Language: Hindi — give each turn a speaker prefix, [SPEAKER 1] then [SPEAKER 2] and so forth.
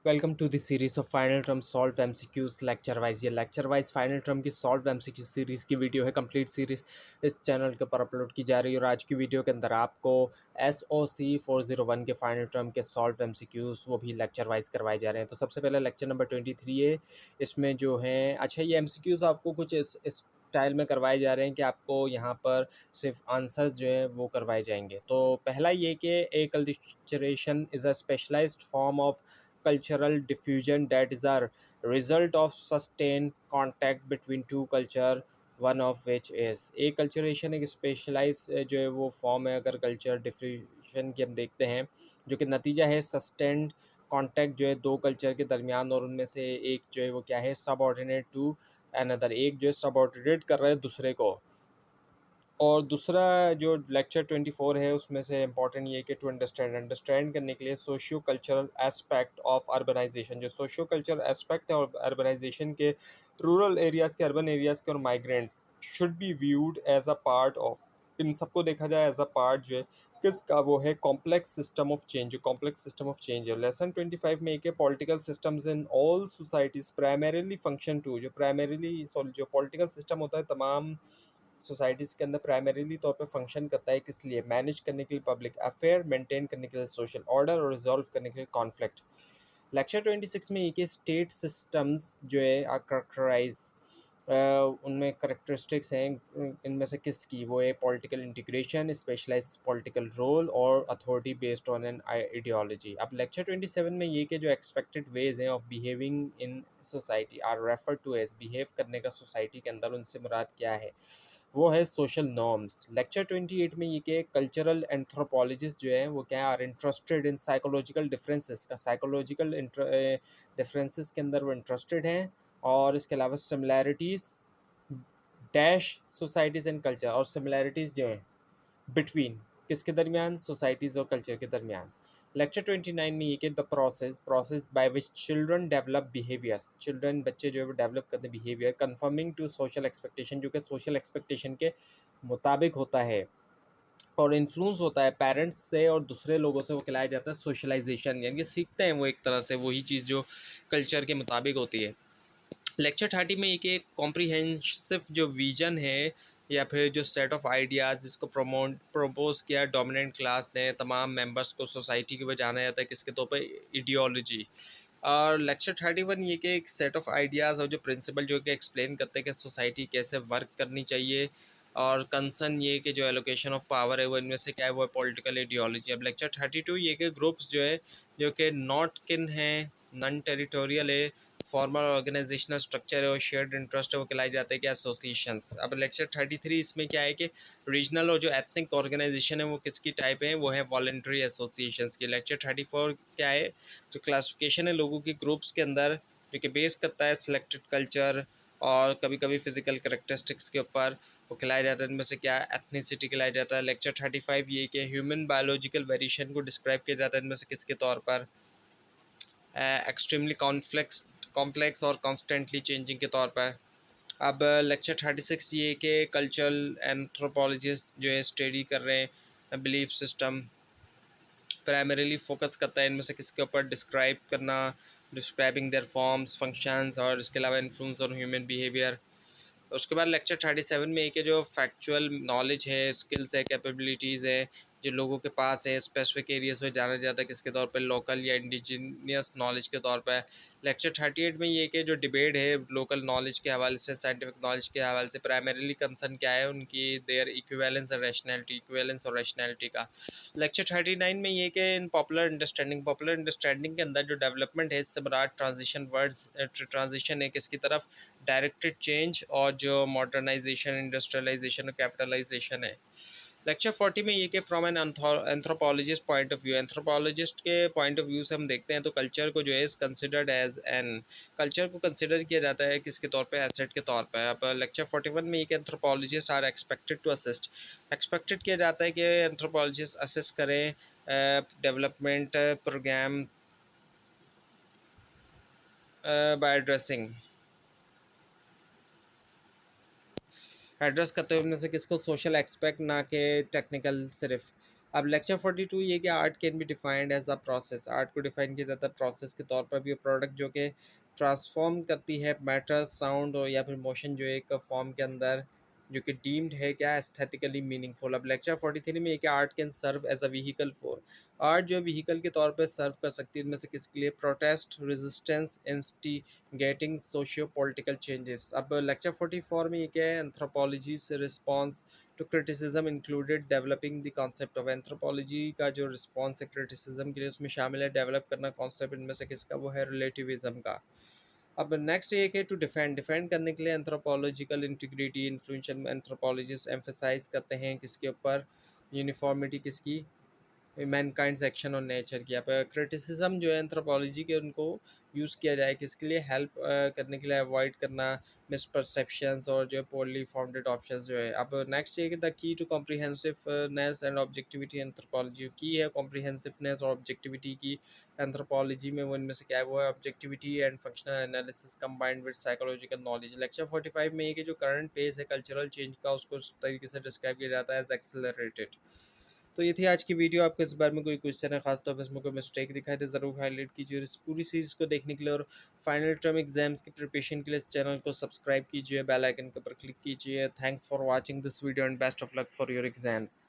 [SPEAKER 1] Welcome to the series of final term solve MCQs lecture wise. ये लेक्चर वाइज फाइनल टर्म की सॉल्व एमसीक्यू सीरीज़ की वीडियो है। कंप्लीट सीरीज़ इस चैनल के ऊपर अपलोड की जा रही है और आज की वीडियो के अंदर आपको SOC 401 के फाइनल टर्म के सॉल्व एमसीक्यूज वो भी लेक्चर वाइज करवाए जा रहे हैं। तो सबसे पहले लेक्चर नंबर 23 है। इसमें जो है ये एमसीक्यूज आपको कुछ इस स्टाइल में करवाए जा रहे हैं कि आपको यहाँ पर सिर्फ आंसर्स जो है वो करवाए जाएंगे। तो पहला ये कि acculturation is a specialised form of cultural diffusion that is a result of sustained contact between two culture, one of which is acculturation. एक स्पेशलाइज जो है वो फॉर्म है अगर कल्चर डिफ्यूजन की हम देखते हैं, जो कि नतीजा है सस्टेंड कांटेक्ट जो है दो कल्चर के दरमियान, और उनमें से एक जो है वो क्या है, सबऑर्डिनेट टू अनदर, एक जो है सबऑर्डिनेट कर रहा है दूसरे को। और दूसरा जो लेक्चर 24 है उसमें से इम्पॉर्टेंट ये कि टू अंडरस्टैंड करने के लिए socio cultural aspect of urbanisation, जो सोशियो कल्चरल एस्पेक्ट है और अर्बनाइजेशन के, रूरल एरियाज़ के, अर्बन एरियाज़ के और migrants should be viewed as a part of, इन सबको देखा जाए एज अ पार्ट जो है किसका, वो है कॉम्प्लेक्स सिस्टम ऑफ चेंज। जो कॉम्प्लेक्स सिस्टम ऑफ चेंज है, लेसन 25 में एक है political systems in all societies primarily function to, जो प्राइमरीली सॉरी जो पॉलिटिकल सिस्टम होता है तमाम सोसाइटीज़ के अंदर प्राइमरीली तौर पे फंक्शन करता है, किस लिए, मैनेज करने के लिए पब्लिक अफेयर, मेंटेन करने के लिए सोशल ऑर्डर और रिजॉल्व करने के लिए कॉन्फ्लिक्ट। लेक्चर 26 में ये स्टेट सिस्टम्स जो है आर करेक्टराइज, उनमें करेक्टरिस्टिक्स हैं इनमें से किसकी, वो है political integration, specialise political role और authority based on an ideology. अब लेक्चर 27 में ये कि जो एक्सपेक्टेड वेज हैं of behaving in society are refer to as, behave करने का सोसाइटी के अंदर, उनसे मुराद क्या है, वो है सोशल नॉर्म्स। लेक्चर 28 में ये कि कल्चरल एंथ्रोपोलॉजिस्ट जो है वो क्या are interested in psychological differences का, साइकोलॉजिकल डिफरेंसेस के अंदर वो इंटरेस्टेड हैं, और इसके अलावा similarities dash societies and culture, और सिमिलैरिटीज़ जो हैं बिटवीन किसके दरमियान, सोसाइटीज़ और कल्चर के दरमियान। लेक्चर 29 में ये कि the process process by which children develop behaviours, children बच्चे जो है वो डेवलप करते हैं behaviour conforming to social expectation, जो कि सोशल एक्सपेक्टेशन के मुताबिक होता है और इन्फ्लुएंस होता है पेरेंट्स से और दूसरे लोगों से, वो खिलाया जाता है सोशलाइजेशन, यानी कि सीखते हैं वो एक तरह से वही चीज़ जो कल्चर के मुताबिक होती है। लेक्चर 30 में एक कॉम्प्रिहेंसिव जो विजन है या फिर जो सेट ऑफ आइडियाज़ जिसको प्रपोज किया डोमिनेंट क्लास ने तमाम मेंबर्स को सोसाइटी के, वो जाना जाता है किसके तौर पर, इडियोलॉजी। और लेक्चर 31 ये कि एक सेट ऑफ आइडियाज़ और जो प्रिंसिपल जो कि एक्सप्लेन करते हैं कि सोसाइटी कैसे वर्क करनी चाहिए, और कंसर्न ये कि जो एलोकेशन ऑफ पावर है वो इनमें से क्या है, वो है पॉलिटिकल आइडियोलॉजी। अब लेक्चर 32 ये कि ग्रुप्स जो है जो कि नॉट किन हैं, नॉन टेरिटोरियल है, फॉर्मल ऑर्गेनाइजेशनल स्ट्रक्चर है और शेयर्ड इंटरेस्ट है, वो कहलाए जाते हैं कि एसोसिएशंस। अब लेक्चर 33 इसमें क्या है कि रीजनल और जो एथनिक ऑर्गेनाइजेशन है वो किसकी टाइप है, वो है वॉलेंट्री एसोसिएशंस की। लेक्चर 34 क्या है, जो क्लासिफिकेशन है लोगों की ग्रुप्स के अंदर, जो कि बेस करता है सिलेक्टेड कल्चर और कभी कभी फिजिकल करेक्टरिस्टिक्स के ऊपर, वो खिलाया जाता है। इनमें से क्या एथनिसिटी खिलाया जाता है। लेक्चर 35 ये कि ह्यूमन बायोलॉजिकल वेरिएशन को डिस्क्राइब किया जाता है, इनमें से किसके तौर पर, एक्सट्रीमली कॉम्प्लेक्स और कॉन्स्टेंटली चेंजिंग के तौर पर। अब लेक्चर 36 ये कि कल्चरल एंथ्रोपोलॉजिस्ट जो है स्टडी कर रहे हैं बिलीफ सिस्टम, प्राइमरीली फोकस करता है इनमें से किसके ऊपर, डिस्क्राइब करना, डिस्क्राइबिंग देयर फॉर्म्स फंक्शंस और इसके अलावा इन्फ्लुएंस ऑन ह्यूमन बिहेवियर। उसके बाद लेक्चर 37 में एक है जो फैक्चुअल नॉलेज है, स्किल्स है, कैपेबिलिटीज़ है जो लोगों के पास है, स्पेसिफिक एरियाज में जाना जाता है किसके तौर पे, लोकल या इंडिजीनियस नॉलेज के तौर पे। लेक्चर 38 में ये कि जो डिबेट है लोकल नॉलेज के हवाले से, साइंटिफिक नॉलेज के हवाले से, प्राइमरीली कंसर्न क्या है उनकी, देयर इक्विवेलेंस और रैशनैलिटी, इक्विवेलेंस और रैशनैलिटी का। लेक्चर 39 में ये कि इन पॉपुलर अंडरस्टैंडिंग के अंदर जो डेवलपमेंट है, इससे मुराद ट्रांजिशन वर्ड्स, ट्रांजिशन है किसकी तरफ, डायरेक्टेड चेंज, और जो मॉडर्नाइजेशन, इंडस्ट्रियलाइजेशन और कैपिटलाइजेशन है। लेक्चर 40 में ये कि from an anthropologist point of view, anthropologist के पॉइंट ऑफ व्यू से हम देखते हैं तो कल्चर को जो है कंसिडर्ड एज एन, कल्चर को कंसिडर किया जाता है किसके तौर पे, एसेट के तौर पे। अब लेक्चर 41 में ये कि anthropologist are expected to assist, expected किया जाता है कि एंथ्रोपोलॉजिस्ट असिस्ट करें development programme by addressing, address करते हुए उनमें से किसको, सोशल एक्सपेक्ट, ना कि टेक्निकल सिर्फ। अब लेक्चर 42 ये कि art can be defined as a process, art को डिफाइन किया जाता है प्रोसेस के तौर पर भी, प्रोडक्ट जो कि ट्रांसफॉर्म करती है मैटर, साउंड और या फिर मोशन जो एक फॉर्म के अंदर, जो कि डीम्ड है क्या एस्थेटिकली मीनिंगफुल। अब लेक्चर 43 में ये कि art can serve as a vehicle for, art जो व्हीकल के तौर पर सर्व कर सकती है इनमें से किसके लिए, protest, resistance, instigating socio political changes. अब लेक्चर 44 में ये क्या है, एंथ्रोपोलॉजी से response to criticism included developing the concept of, anthropology का जो रिस्पॉन्स है क्रिटिसिज्म के लिए उसमें शामिल है डेवलप करना कॉन्सेप्ट, इनमें से किसका, वो है रिलेटिविज्म का। अब नेक्स्ट ये है टू डिफेंड, डिफेंड करने के लिए anthropological integrity, influential anthropologist emphasise करते हैं किसके ऊपर, यूनिफॉर्मिटी किसकी, मैनकाइंड सेक्शन और नेचर की। अब क्रिटिसिज्म जो है एंथ्रोपोलॉजी के उनको यूज़ किया जाए किसके लिए, हेल्प करने के लिए, अवॉइड करना मिसपरसेप्शंस और जो है पोरली फाउंडेड ऑप्शंस जो है। अब नेक्स्ट ये कि the key to comprehensiveness and objectivity anthropology, की है कॉम्प्रिहेंसिवनेस और ऑब्जेक्टिविटी की एंथ्रोपोलॉजी में, वो इनमें से क्या है, वो है objectivity and functional analysis combined with psychological knowledge. Lecture 45 में ये कि जो करंट पेस है कल्चरल चेंज का उसको उस तरीके से डिस्क्राइब किया जाता है एज एक्सेलरेटेड। तो ये थी आज की वीडियो। आपको इस बारे में कोई क्वेश्चन है, खासतौर पर इसमें कोई मिस्टेक दिखाई तो ज़रूर हाईलाइट कीजिए। और इस पूरी सीरीज़ को देखने के लिए और फाइनल टर्म एग्जाम्स की प्रिपरेशन के लिए इस चैनल को सब्सक्राइब कीजिए, बेल आइकन के ऊपर क्लिक कीजिए। Thanks for watching this video and best of luck for your exams.